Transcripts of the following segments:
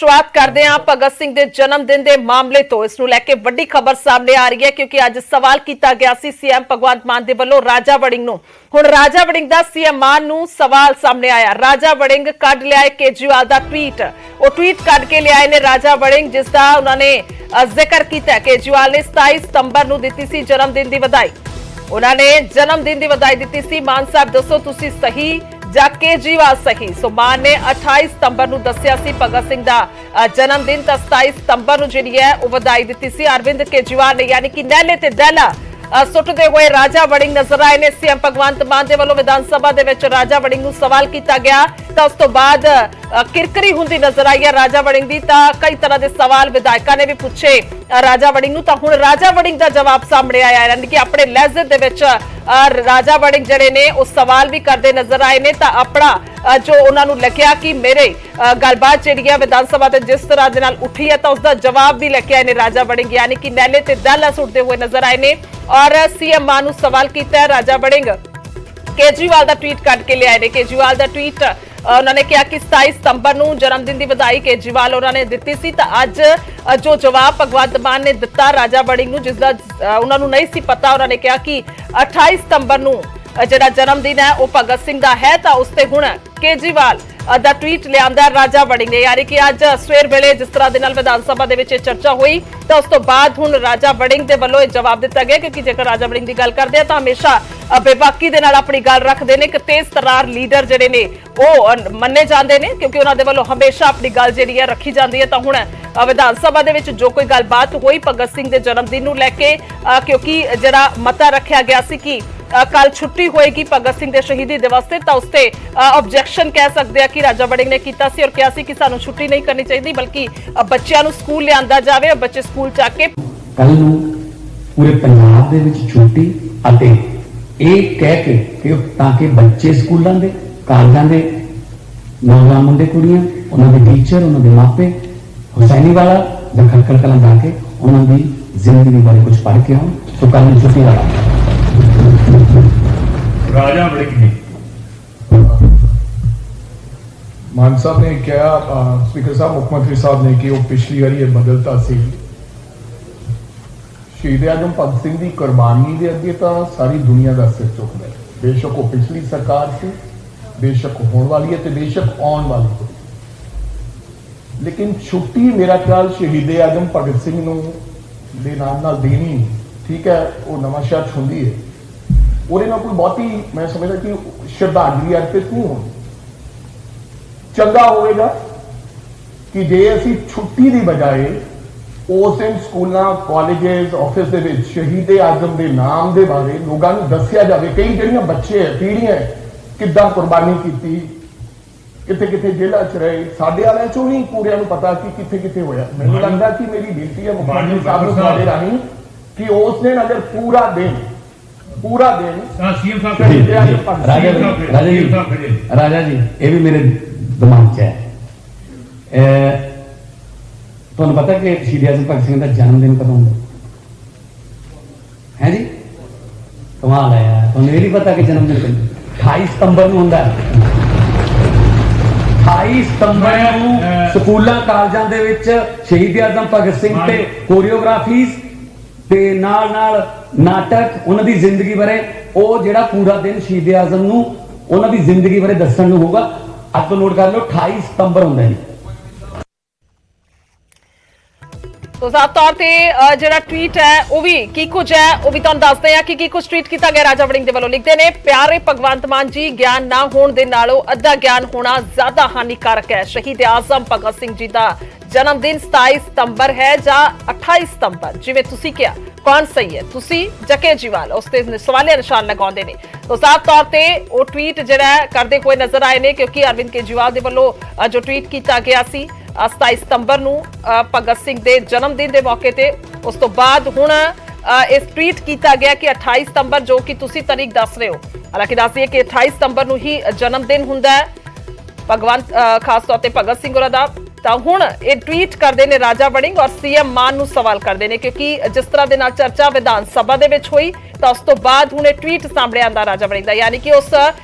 शुरुआत करते हैं भगत सिंह के जन्मदिन के मामले तो इसनूं लैके वड्डी खबर सामने आ रही है क्योंकि अज सवाल किया गया सी सीएम भगवंत मान के वलों राजा वड़िंग नूं। हुण राजा वड़िंग दा सीएम मान नूं सवाल सामने आया। राजा वड़िंग कढ लिया केजरीवाल दा ट्वीट, वो ट्वीट कढ के लियाए ने राजा वड़िंग जिसका उन्होंने जिक्र किया। केजरीवाल ने 27 सितंबर नूं दित्ती सी जन्मदिन की बधाई। उन्होंने जन्मदिन की बधाई दी सी। मान साहब दसो तुसी सही ਜਾਂ केजरीवाल सही। सो मान ने 28 सितंबर ਨੂੰ ਦੱਸਿਆ ਸੀ ਭਗਤ ਸਿੰਘ ਦਾ ਜਨਮਦਿਨ ਤਾਂ 27 सितंबर ਨੂੰ ਜਿਹੜੀ ਹੈ ਉਹ ਵਧਾਈ ਦਿੱਤੀ ਸੀ। ਅਰਵਿੰਦ ਕੇਜਰੀਵਾਲ ਨੇ ਯਾਨੀ ਕਿ ਨਹਿਲੇ ਤੇ ਦਹਿਲਾ ਸੁੱਟਦੇ ਹੋਏ ਰਾਜਾ ਵੜਿੰਗ ਨਜ਼ਰ ਆਏ ਨੇ। ਸੀਐਮ ਭਗਵੰਤ ਮਾਨ ਦੇ ਵੱਲੋਂ ਵਿਧਾਨ ਸਭਾ ਦੇ ਵਿੱਚ ਰਾਜਾ ਵੜਿੰਗ ਨੂੰ ਸਵਾਲ ਕੀਤਾ ਗਿਆ ਤਾਂ ਉਸ ਤੋਂ ਬਾਅਦ ਕਿਰਕਰੀ ਹੁੰਦੀ ਨਜ਼ਰ ਆਈ ਹੈ ਰਾਜਾ ਵੜਿੰਗ ਦੀ। ਤਾਂ ਕਈ ਤਰ੍ਹਾਂ ਦੇ ਸਵਾਲ ਵਿਧਾਇਕਾਂ ਨੇ ਵੀ ਪੁੱਛੇ ਰਾਜਾ ਵੜਿੰਗ ਨੂੰ। ਤਾਂ ਹੁਣ ਰਾਜਾ ਵੜਿੰਗ ਦਾ ਜਵਾਬ ਸਾਹਮਣੇ ਆਇਆ ਯਾਨੀ ਕਿ ਆਪਣੇ ਲਹਿਜ਼ੇ ਦੇ ਵਿੱਚ ਰਾਜਾ ਵੜਿੰਗ ਜਿਹੜੇ ਨੇ ਉਹ ਸਵਾਲ ਵੀ ਕਰਦੇ ਨਜ਼ਰ ਆਏ ਨੇ। ਤਾਂ ਆਪਣਾ ਜੋ ਉਹਨਾਂ ਨੂੰ ਲੱਗਿਆ ਕਿ ਮੇਰੇ ਗੱਲਬਾਤ ਜਿਹੜੀ ਹੈ ਵਿਧਾਨ ਸਭਾ ਤੇ ਜਿਸ ਤਰ੍ਹਾਂ ਦੇ ਨਾਲ ਉੱਠੀ ਹੈ ਤਾਂ ਉਸ ਦਾ ਜਵਾਬ ਵੀ ਲੈ ਕੇ ਆਏ ਨੇ ਰਾਜਾ ਵੜਿੰਗ ਯਾਨੀ ਕਿ ਨਹਿਲੇ ਤੇ ਦਹਿਲਾ ਸੁੱਟਦੇ ਹੋਏ ਨਜ਼ਰ ਆਏ ਨੇ। और सीएम मान नूं सवाल किया राजा वड़िंग केजरीवाल का ट्वीट कट के लिया। केजरीवाल का ट्वीट उन्होंने कहा कि 27 सितंबर नूं जन्मदिन की बधाई केजरीवाल उन्होंने दी सी। तो अज जो जवाब भगवंत मान ने दिता राजा वड़िंग नूं जिसका उन्होंने नहीं सी पता, उन्होंने कहा कि 28 सितंबर नूं जिहड़ा जन्मदिन है वह भगत सिंह का है। तो उसते हुण केजरीवाल दा ट्वीट लिया राजा वड़िंग ने यानी कि अज सवेर वेले जिस तरह दे नाल विधान सभा दे विच चर्चा हुई तो उस तो बाद हुण राजा वड़िंग दे वल्लों जवाब दिता गया क्योंकि जेकर राजा वड़िंग की गल करते हैं तो हमेशा बेबाकी दे नाल अपनी गल रखते हैं। एक तेज तरार लीडर जिहड़े ने वो मन्ने जाते हैं क्योंकि उन्हां दे वल्लों हमेशा अपनी गल जिहड़ी है रखी जाती है। तो हुण विधान सभा दे विच जो कोई गलबात हुई भगत सिंह के जन्मदिन नूं लैके क्योंकि जिहड़ा मता रखा गया सी कि कल छुट्टी होएगी भगत सिंह के शहीदी दिवस से तो उसते ऑब्जेक्शन कह सकते हैं कि राजा वड़िंग ने किया सी और कहा सी कि सानू छुट्टी नहीं करनी चाहिए बल्कि बच्चों नूं स्कूल लिआंदा जावे और बच्चे स्कूल जाके कल नूं पूरे पंजाब दे विच छुट्टी अते ਇਹ ਕਹਿ ਕੇ ਕਿ ਤਾਂ ਕਿ ਬੱਚੇ ਸਕੂਲਾਂ ਦੇ ਕਾਲਜਾਂ ਦੇ ਨੌਜਵਾਨ ਮੁੰਡੇ ਕੁੜੀਆਂ ਉਹਨਾਂ ਦੇ ਟੀਚਰ ਉਹਨਾਂ ਦੇ ਮਾਪੇ ਹੁਸੈਨੀ ਵਾਲਾ ਜਾਂ ਖੱਖੜ ਕਲਾਂ ਜਾ ਕੇ ਉਹਨਾਂ ਦੀ ਜ਼ਿੰਦਗੀ ਬਾਰੇ ਕੁਝ ਪੜ੍ਹ ਕੇ ਆਉਣ। ਸੋ ਕੱਲ ਨੂੰ ਛੁੱਟੀ ਵਾਲਾ राजा वड़िंग ने मान साहब ने क्या स्पीकर साहब मुख्यमंत्री साहब ने कि वो पिछली बार बदलता सी शहीद आजम भगत सिंह की कुर्बानी के अगे तो सारी दुनिया का सिर चुकता है। बेशक वो पिछली सरकार से बेशक होने वाली है तो बेशक आने वाली है, लेकिन छुट्टी मेरा ख्याल शहीद आजम भगत सिंह दे नाम नाल देनी ठीक है वो नवांशहर छुंदी है और इन्होंने कोई बहुत ही मैं समझदा कि श्रद्धांजलि अर्पित नहीं होनी। चंगा होएगा कि जे असी छुट्टी की बजाय उस दिन स्कूलों कॉलेजेस ऑफिस दे विच शहीद आजम के नाम के बारे लोगों को दसिया जाए। कई जड़ियां बच्चे है पीढ़ियां किद्दां कुर्बानी की किथे किथे जेलों च रहे साडे वाले चो नहीं पूरे पता कि किथे किथे होया। मैनूं लगदा कि मेरी बेनती है मुख्यमंत्री साहब नूं तुहाडे राहीं कि उस दिन अगर पूरा दिन राजा जी ये भी मेरे दिमाग च है। तुहानूं पता कि शहीद आजम भगत सिंह का जन्मदिन कदों है जी? कमाल है यार, तुहानूं ये नहीं पता कि जन्मदिन कदों? 28 सितंबर नूं हुंदा है। 28 सितंबर नूं स्कूलां कालजां दे विच शहीद आजम भगत सिंह ते कोरियोग्राफीज ते नाल नाल नाटक उन्हां दी जिंदगी बारे ਉਹ ਜਿਹੜਾ ਪੂਰਾ ਦਿਨ ਸ਼ਹੀਦ ਆਜ਼ਮ ਨੂੰ ਉਹਨਾਂ ਦੀ ਜ਼ਿੰਦਗੀ ਬਾਰੇ ਦੱਸਣ ਨੂੰ ਹੋਗਾ। ਅੱਜ ਤੋਂ ਨੋਟ ਕਰ ਲਓ 28 ਸਤੰਬਰ ਹੁੰਦਾ ਹੈ। तो साफ तौर पर जो ट्वीट है वह भी की कुछ है वह भी तुहानूं दसदे हैं कि कुछ ट्वीट किया गया राजा वड़िंग के वलों। लिखते हैं प्यारे भगवंत मान जी ज्ञान ना होने दे नालों अद्धा ज्ञान होना ज्यादा हानिकारक है। शहीद आजम भगत सिंह जी का जन्मदिन 27 सितंबर है ਜਾਂ 28 सितंबर जिवें तुसीं किहा कौन सही है तुसीं ਜਾਂ केजरीवाल उसते सवालिया निशान लगाउंदे ने। तो साफ तौर पर वो ट्वीट जिहड़ा करते हुए नजर आए ने क्योंकि अरविंद केजरीवाल के वलों जो ट्वीट किया गया सी 27 सितंबर नूं भगत सिंह के जन्मदिन के मौके ते उस तो बाद हुण इस ट्वीट किया गया कि 28 सितंबर जो कि तुसीं तारीख दस रहे हो। हालांकि दस दिए कि 28 सितंबर नूं ही जन्मदिन हुंदा है भगवंत खास तौर पर भगत सिंह होरां दा। तो हुण ये ट्वीट करते हैं राजा वड़िंग और सीएम मान नूं सवाल करते हैं क्योंकि जिस तरह के नाल चर्चा विधान सभा दे विच हुई ਤਾਂ ਉਸ ਤੋਂ ਬਾਅਦ ਹੁਣ ਇਹ ਟਵੀਟ ਸਾਹਮਣੇ ਆਂਦਾ ਰਾਜਾ ਵੜਿੰਗ ਦਾ, ਯਾਨੀ ਕਿ ਉਸ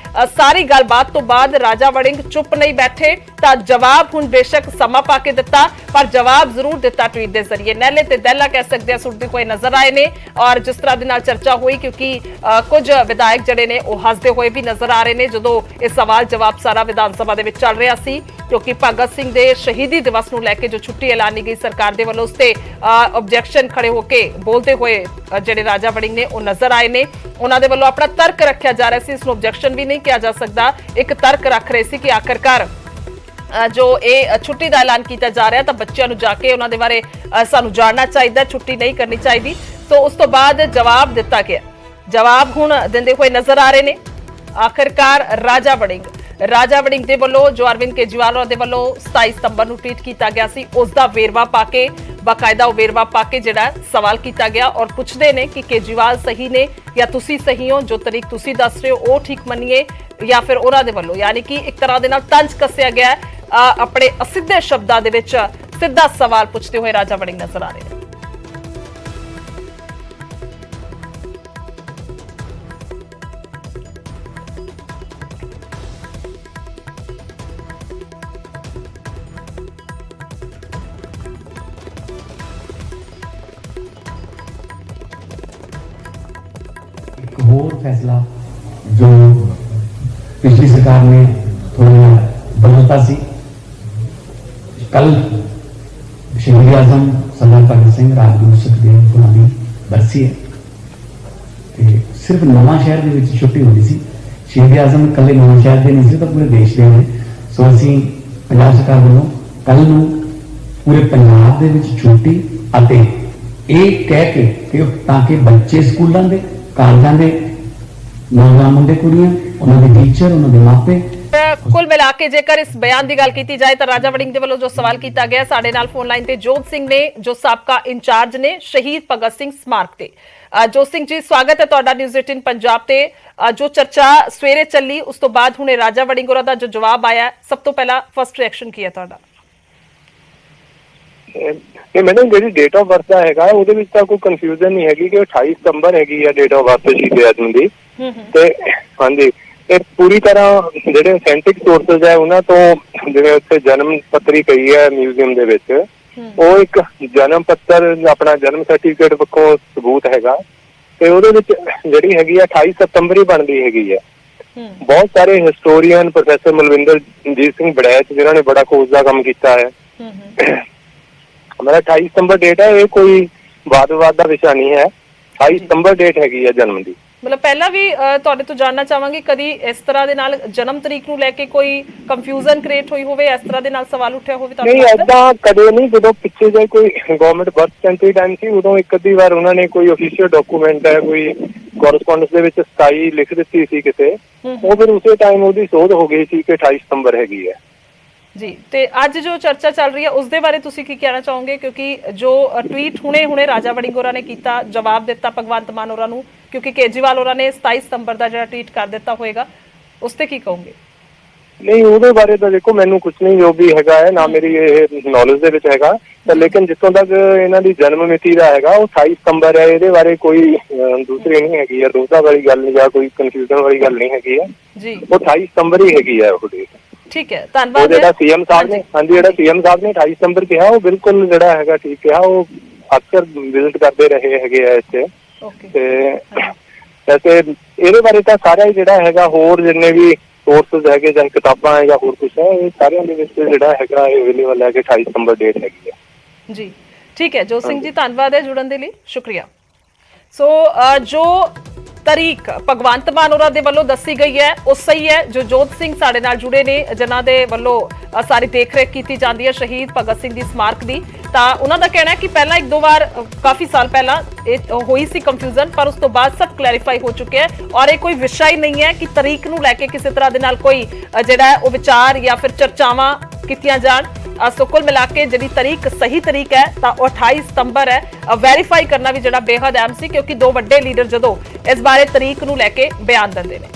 ਸਾਰੀ ਗੱਲਬਾਤ ਤੋਂ ਬਾਅਦ ਰਾਜਾ ਵੜਿੰਗ ਚੁੱਪ ਨਹੀਂ ਬੈਠੇ ਤਾਂ ਜਵਾਬ ਹੁਣ ਬੇਸ਼ੱਕ ਸਮਾਂ ਪਾ ਕੇ ਦਿੱਤਾ ਪਰ ਜਵਾਬ ਜ਼ਰੂਰ ਦਿੱਤਾ ਟਵੀਟ ਦੇ ਜ਼ਰੀਏ। ਨਹਿਲੇ ਤੇ ਦਹਿਲਾ ਕਹਿ ਸਕਦੇ ਆ ਸੁੱਟਦੇ ਹੋਏ ਨਜ਼ਰ ਆਏ ਨੇ ਔਰ ਜਿਸ ਤਰ੍ਹਾਂ ਦੇ ਨਾਲ ਚਰਚਾ ਹੋਈ ਕਿਉਂਕਿ ਕੁਝ ਵਿਧਾਇਕ ਜਿਹੜੇ ਨੇ ਉਹ ਹੱਸਦੇ ਹੋਏ ਵੀ ਨਜ਼ਰ ਆ ਰਹੇ ਨੇ ਜਦੋਂ ਇਹ ਸਵਾਲ ਜਵਾਬ ਸਾਰਾ ਵਿਧਾਨ ਸਭਾ ਦੇ ਵਿੱਚ ਚੱਲ ਰਿਹਾ ਸੀ, ਕਿਉਂਕਿ ਭਗਤ ਸਿੰਘ ਦੇ ਸ਼ਹੀਦੀ ਦਿਵਸ ਨੂੰ ਲੈ ਕੇ ਜੋ ਛੁੱਟੀ ਐਲਾਨੀ ਗਈ ਸਰਕਾਰ ਦੇ ਵੱਲੋਂ ਉਸ ਤੇ ਆਬਜੈਕਸ਼ਨ ਖੜੇ ਹੋ ਕੇ ਬੋਲਦੇ ਹੋਏ ਜਿਹੜੇ ਰਾਜਾ ਵੜਿੰਗ ਨੇ ਉਹ ਨਜ਼ਰ ਆਏ ਨੇ। ਉਹਨਾਂ ਦੇ ਵੱਲੋਂ ਆਪਣਾ ਤਰਕ ਰੱਖਿਆ ਜਾ ਰਿਹਾ ਸੀ, ਇਸ ਨੂੰ ਆਬਜੈਕਸ਼ਨ ਵੀ ਨਹੀਂ ਕਿਹਾ ਜਾ ਸਕਦਾ, ਇੱਕ ਤਰਕ ਰੱਖ ਰਹੇ ਸੀ ਕਿ ਆਖਰਕਾਰ ਜੋ ਇਹ ਛੁੱਟੀ ਦਾ ਐਲਾਨ ਕੀਤਾ ਜਾ ਰਿਹਾ ਤਾਂ ਬੱਚਿਆਂ ਨੂੰ ਜਾ ਕੇ ਉਹਨਾਂ ਦੇ ਬਾਰੇ ਸਾਨੂੰ ਜਾਣਨਾ ਚਾਹੀਦਾ, ਛੁੱਟੀ ਨਹੀਂ ਕਰਨੀ ਚਾਹੀਦੀ। ਸੋ ਉਸ ਤੋਂ ਬਾਅਦ ਜਵਾਬ ਦਿੱਤਾ ਗਿਆ, ਜਵਾਬ ਹੁਣ ਦਿੰਦੇ ਹੋਏ ਨਜ਼ਰ ਆ ਰਹੇ ਨੇ ਆਖਰਕਾਰ ਰਾਜਾ ਵੜਿੰਗ ਦੇ ਵੱਲੋਂ ਜੋ ਅਰਵਿੰਦ ਕੇਜਰੀਵਾਲ ਦੇ ਵੱਲੋਂ 27 ਸਤੰਬਰ ਨੂੰ ਟਵੀਟ ਕੀਤਾ ਗਿਆ ਸੀ ਉਸ ਦਾ ਵੇਰਵਾ ਪਾ ਕੇ ਬਾਕਾਇਦਾ ਉਹ ਵੇਰਵਾ ਪਾ ਕੇ ਜਿਹੜਾ ਸਵਾਲ ਕੀਤਾ ਗਿਆ ਔਰ ਪੁੱਛਦੇ ਨੇ ਕਿ ਕੇਜਰੀਵਾਲ ਸਹੀ ਨੇ ਜਾਂ ਤੁਸੀਂ ਸਹੀ ਹੋ, ਜੋ ਤਰੀਕ ਤੁਸੀਂ ਦੱਸ ਰਹੇ ਹੋ ਉਹ ਠੀਕ ਮੰਨੀਏ ਜਾਂ ਫਿਰ ਉਹਨਾਂ ਦੇ ਵੱਲੋਂ, ਯਾਨੀ ਕਿ ਇੱਕ ਤਰ੍ਹਾਂ ਦੇ ਨਾਲ ਤੰਜ ਕੱਸਿਆ ਗਿਆ ਆਪਣੇ ਅਸਿੱਧੇ ਸ਼ਬਦਾਂ ਦੇ ਵਿੱਚ ਸਿੱਧਾ ਸਵਾਲ ਪੁੱਛਦੇ ਹੋਏ ਰਾਜਾ ਵੜਿੰਗ ਨਜ਼ਰ ਆ ਰਹੇ ਨੇ। एक और फैसला जो पिछली सरकार ने थोड़ा बदलता सी, कल शहीद आजम सरदार भगत सिंह राजगुरु सुखदेव होना की बरसी है ते सिर्फ नवां शहर दे विच छुट्टी होनी सी। शहीद आजम कल्ले नवां शहर दे नहीं सी तो पूरे देश दे ने। सो असीं पंजाब सरकार वालों कल नूं पूरे पंजाब दे विच छुट्टी अते ਇਹ ਕਹਿ ਕੇ ਕਿ ਤਾਂ ਕਿ ਬੱਚੇ ਸਕੂਲਾਂ ਦੇ ਕਾਲਜਾਂ ਦੇ ਨੌਜਵਾਨ ਮੁੰਡੇ ਕੁੜੀਆਂ ਉਹਨਾਂ ਦੇ ਟੀਚਰ ਉਹਨਾਂ ਦੇ ਮਾਪੇ ਕੁੱਲ ਮਿਲਾ ਕੇ ਜੇਕਰ ਇਸ ਬਿਆਨ ਦੀ ਗੱਲ ਕੀਤੀ ਜਾਏ ਤਾਂ ਰਾਜਾ ਵੜਿੰਗ ਦੇ ਵੱਲੋਂ ਜੋ ਸਵਾਲ ਕੀਤਾ ਗਿਆ ਸਾਡੇ ਨਾਲ ਫੋਨ ਲਾਈਨ ਤੇ ਜੋਤ ਸਿੰਘ ਨੇ ਜੋ ਸਾਬਕਾ ਇੰਚਾਰਜ ਨੇ ਸ਼ਹੀਦ ਭਗਤ ਸਿੰਘ ਸਮਾਰਕ ਤੇ। ਜੋਤ ਸਿੰਘ ਜੀ ਸਵਾਗਤ ਹੈ ਤੁਹਾਡਾ ਨਿਊਜ਼ 18 ਪੰਜਾਬ ਤੇ। ਜੋ ਚਰਚਾ ਸਵੇਰੇ ਚੱਲੀ ਉਸ ਤੋਂ ਬਾਅਦ ਹੁਣੇ ਰਾਜਾ ਵੜਿੰਗ ਹੋਰਾਂ ਦਾ ਜੋ ਜਵਾਬ ਆਇਆ, ਸਭ ਤੋਂ ਪਹਿਲਾਂ ਫਸਟ ਰਿਐਕਸ਼ਨ ਕੀ ਹੈ ਤੁਹਾਡਾ? ਇਹ ਮੈਡਮ ਜਿਹੜੀ ਡੇਟ ਆਫ ਬਰਥ ਦਾ ਹੈਗਾ ਉਹਦੇ ਵਿੱਚ ਤਾਂ ਕੋਈ ਕਨਫਿਊਜ਼ਨ ਨਹੀਂ ਹੈਗੀ ਕਿ 28 ਸਤੰਬਰ ਹੈਗੀ ਆ ਡੇਟ ਆਫ ਬਰਥ ਸ਼ਹੀਦ ਆਜ਼ਮ ਦੀ। ਤੇ ਹਾਂਜੀ ਇਹ ਪੂਰੀ ਤਰ੍ਹਾਂ ਜਿਹੜੇ ਅਥੈਂਟਿਕ ਸੋਰਸਸ ਹੈ ਉਹਨਾਂ ਤੋਂ ਜਿਵੇਂ ਉੱਥੇ ਜਨਮ ਪੱਤਰੀ ਪਈ ਹੈ ਮਿਊਜ਼ੀਅਮ ਦੇ ਵਿੱਚ, ਉਹ ਇੱਕ ਜਨਮ ਪੱਤਰ ਆਪਣਾ ਜਨਮ ਸਰਟੀਫਿਕੇਟ ਵੱਖੋਂ ਸਬੂਤ ਹੈਗਾ ਤੇ ਉਹਦੇ ਵਿੱਚ ਜਿਹੜੀ ਹੈਗੀ ਆ 28 ਸਤੰਬਰ ਹੀ ਬਣਦੀ ਹੈਗੀ ਹੈ। ਬਹੁਤ ਸਾਰੇ ਹਿਸਟੋਰੀਅਨ ਪ੍ਰੋਫੈਸਰ ਮਲਵਿੰਦਰ ਜੀਤ ਸਿੰਘ ਬੜੈਚ ਜਿਨ੍ਹਾਂ ਨੇ ਬੜਾ ਖੋਜ ਦਾ ਕੰਮ ਕੀਤਾ ਹੈ, ਮੇਰਾ 28 ਸਤੰਬਰ ਡੇਟ ਹੈ, ਇਹ ਕੋਈ ਵਾਦ ਵਿਵਾਦ ਦਾ ਵਿਸ਼ਾ ਨਹੀਂ ਹੈ। 28 ਸਤੰਬਰ ਡੇਟ ਹੈਗੀ ਆ ਜਨਮ ਦੀ। ਮਤਲਬ ਪਹਿਲਾਂ ਵੀ ਤੁਹਾਡੇ ਤੋਂ ਜਾਣਨਾ ਚਾਹਾਂਗੀ ਕਦੀ ਇਸ ਤਰ੍ਹਾਂ ਦੇ ਨਾਲ ਜਨਮ ਤਰੀਕ ਨੂੰ ਲੈ ਕੇ ਕੋਈ ਕੰਫਿਊਜ਼ਨ ਕ੍ਰੀਏਟ ਹੋਈ ਹੋਵੇ, ਇਸ ਤਰ੍ਹਾਂ ਦੇ ਨਾਲ ਸਵਾਲ ਉੱਠਿਆ ਹੋਵੇ? ਨਹੀਂ ਏਦਾਂ ਕਦੇ ਨਹੀਂ। ਜਦੋਂ ਪਿੱਛੇ ਜੇ ਕੋਈ ਗਵਰਨਮੈਂਟ ਬਰਥ ਸੈਂਚੁਰੀ ਟਾਈਮ ਸੀ ਉਦੋਂ ਇੱਕ ਅੱਧੀ ਵਾਰ ਉਹਨਾਂ ਨੇ ਕੋਈ ਅਫੀਸ਼ੀਅਲ ਡਾਕੂਮੈਂਟ ਹੈ ਕੋਈ ਕੋਰਸਪੋਂਡੈਂਸ ਦੇ ਵਿੱਚ 27 ਲਿਖ ਦਿੱਤੀ ਸੀ ਕਿਤੇ, ਉਹ ਫਿਰ ਉਸੇ ਟਾਈਮ ਉਹਦੀ ਸੋਧ ਹੋ ਗਈ ਸੀ ਕਿ 28 ਸਤੰਬਰ ਹੈਗੀ ਹੈ ਜੀ। ਤੇ ਅੱਜ ਜੋ ਚਰਚਾ ਚੱਲ ਰਹੀ ਹੈ ਉਸ ਦੇ ਬਾਰੇ ਤੁਸੀਂ ਕੀ ਕਹਿਣਾ ਚਾਹੋਗੇ? ਕਿਉਂਕਿ ਜੋ ਟਵੀਟ ਹੁਣੇ ਰਾਜਾ ਵੜਿੰਗ ਹੋਰਾਂ ਨੇ ਕੀਤਾ, ਜਵਾਬ ਦਿੱਤਾ ਭਗਵੰਤ ਮਾਨ ਹੋਰਾਂ ਨੂੰ, ਕਿਉਂਕਿ ਕੇਜਰੀਵਾਲ ਹੋਰਾਂ ਨੇ 27 ਸਤੰਬਰ ਦਾ ਜਿਹੜਾ ਟਵੀਟ ਕਰ ਦਿੱਤਾ ਹੋਏਗਾ, ਉਸ ਤੇ ਕੀ ਕਹੋਗੇ? ਨਹੀਂ ਉਹਦੇ ਬਾਰੇ ਤਾਂ ਦੇਖੋ ਮੈਨੂੰ ਕੁਝ ਨਹੀਂ ਜੋ ਵੀ ਹੈਗਾ ਹੈ ਨਾ ਮੇਰੀ ਇਹ ਨੌਲੇਜ ਦੇ ਵਿੱਚ ਹੈਗਾ, ਤਾਂ ਲੇਕਿਨ ਜਿੱਥੋਂ ਤੱਕ ਇਹਨਾਂ ਦੀ ਜਨਮ ਮਿਤੀ ਦਾ ਹੈਗਾ ਉਹ 28 ਸਤੰਬਰ ਹੈ। ਇਹਦੇ ਬਾਰੇ ਕੋਈ ਦੂਸਰੀ ਨਹੀਂ ਹੈਗੀ ਹੈ, ਦੋਸਤਾਂ ਵਾਲੀ ਗੱਲ ਨਹੀਂ ਜਾਂ ਕੋਈ ਕਨਫਿਊਜ਼ਨ ਵਾਲੀ ਗੱਲ ਨਹੀਂ ਹੈਗੀ ਹੈ ਜੀ। ਉਹ 28 ਸਤੰਬਰ ਹੀ ਹੈਗੀ ਹੈ ਉਹ ਡੇਟ। ਠੀਕ ਹੈ, ਧੰਨਵਾਦ। ਜਿਹੜਾ ਸੀਐਮ ਸਾਹਿਬ ਨੇ ਜਿਹੜਾ ਸੀਐਮ ਸਾਹਿਬ ਨੇ 28 ਸਤੰਬਰ ਕਿਹਾ ਉਹ ਬਿਲਕੁਲ ਜਿਹੜਾ ਹੈਗਾ ਠੀਕ ਕਿਹਾ। ਉਹ ਅਕਸਰ ਵਿਜ਼ਿਟ ਕਰਦੇ ਰਹੇ ਹੈਗੇ ਆ ਇੱਥੇ ਤੇ ਵੈਸੇ ਇਹਦੇ ਬਾਰੇ ਤਾਂ ਸਾਰਾ ਹੀ ਜਿਹੜਾ ਹੈਗਾ ਹੋਰ ਜਿੰਨੇ ਵੀ ਸੋਰਸਸ ਹੈਗੇ ਜਾਂ ਕਿਤਾਬਾਂ ਹੈ ਜਾਂ ਹੋਰ ਕੁਛ ਹੈ ਇਹ ਸਾਰਿਆਂ ਦੇ ਵਿੱਚ ਜਿਹੜਾ ਹੈਗਾ ਅਵੇਲੇਬਲ ਹੈ ਕਿ 28 ਸਤੰਬਰ ਡੇਟ ਹੈਗੀ ਹੈ ਜੀ। ਠੀਕ ਹੈ ਜੋਤ ਸਿੰਘ ਜੀ, ਧੰਨਵਾਦ ਹੈ ਜੁੜਨ ਦੇ ਲਈ, ਸ਼ੁਕਰੀਆ। ਸੋ ਜੋ ਤਾਰੀਖ ਭਗਵੰਤ ਮਾਨ ਹੋਰਾਂ ਦੇ ਵੱਲੋਂ ਦੱਸੀ ਗਈ ਹੈ ਉਹ ਸਹੀ ਹੈ। ਜੋ ਜੋਤ ਸਿੰਘ ਸਾਡੇ ਨਾਲ ਜੁੜੇ ਨੇ ਜਿਨ੍ਹਾਂ ਦੇ ਵੱਲੋਂ ਸਾਰੀ ਦੇਖ ਰੇਖ ਕੀਤੀ ਜਾਂਦੀ ਹੈ ਸ਼ਹੀਦ ਭਗਤ ਸਿੰਘ ਦੀ ਸਮਾਰਕ ਦੀ, ਤਾਂ ਉਹਨਾਂ ਦਾ ਕਹਿਣਾ ਹੈ ਕਿ ਪਹਿਲਾਂ ਇੱਕ ਦੋ ਵਾਰ ਕਾਫੀ ਸਾਲ ਪਹਿਲਾਂ ਇਹ ਹੋਈ ਸੀ ਕੰਫਿਊਜ਼ਨ, ਪਰ ਉਸ ਤੋਂ ਬਾਅਦ ਸਭ ਕਲੈਰੀਫਾਈ ਹੋ ਚੁੱਕਿਆ ਹੈ ਔਰ ਇਹ ਕੋਈ ਵਿਸ਼ਾ ਹੀ ਨਹੀਂ ਹੈ ਕਿ ਤਾਰੀਖ ਨੂੰ ਲੈ ਕੇ ਕਿਸੇ ਤਰ੍ਹਾਂ ਦੇ ਨਾਲ ਕੋਈ ਜਿਹੜਾ ਹੈ ਉਹ ਵਿਚਾਰ ਜਾਂ ਫਿਰ ਚਰਚਾਵਾਂ ਕੀਤੀਆਂ ਜਾਣ। ਸੋ ਕੁੱਲ ਮਿਲਾ ਕੇ ਜਿਹੜੀ ਤਾਰੀਖ ਸਹੀ ਤਾਰੀਖ ਹੈ ਤਾਂ ਉਹ 28 ਸਤੰਬਰ ਹੈ। ਵੈਰੀਫਾਈ ਕਰਨਾ ਵੀ ਜਿਹੜਾ ਬੇਹੱਦ ਅਹਿਮ ਸੀ ਕਿਉਂਕਿ ਦੋ ਵੱਡੇ ਲੀਡਰ ਜਦੋਂ ਇਸ ਬਾਰੇ ਤਾਰੀਖ ਨੂੰ ਲੈ ਕੇ ਬਿਆਨ ਦਿੰਦੇ ਨੇ।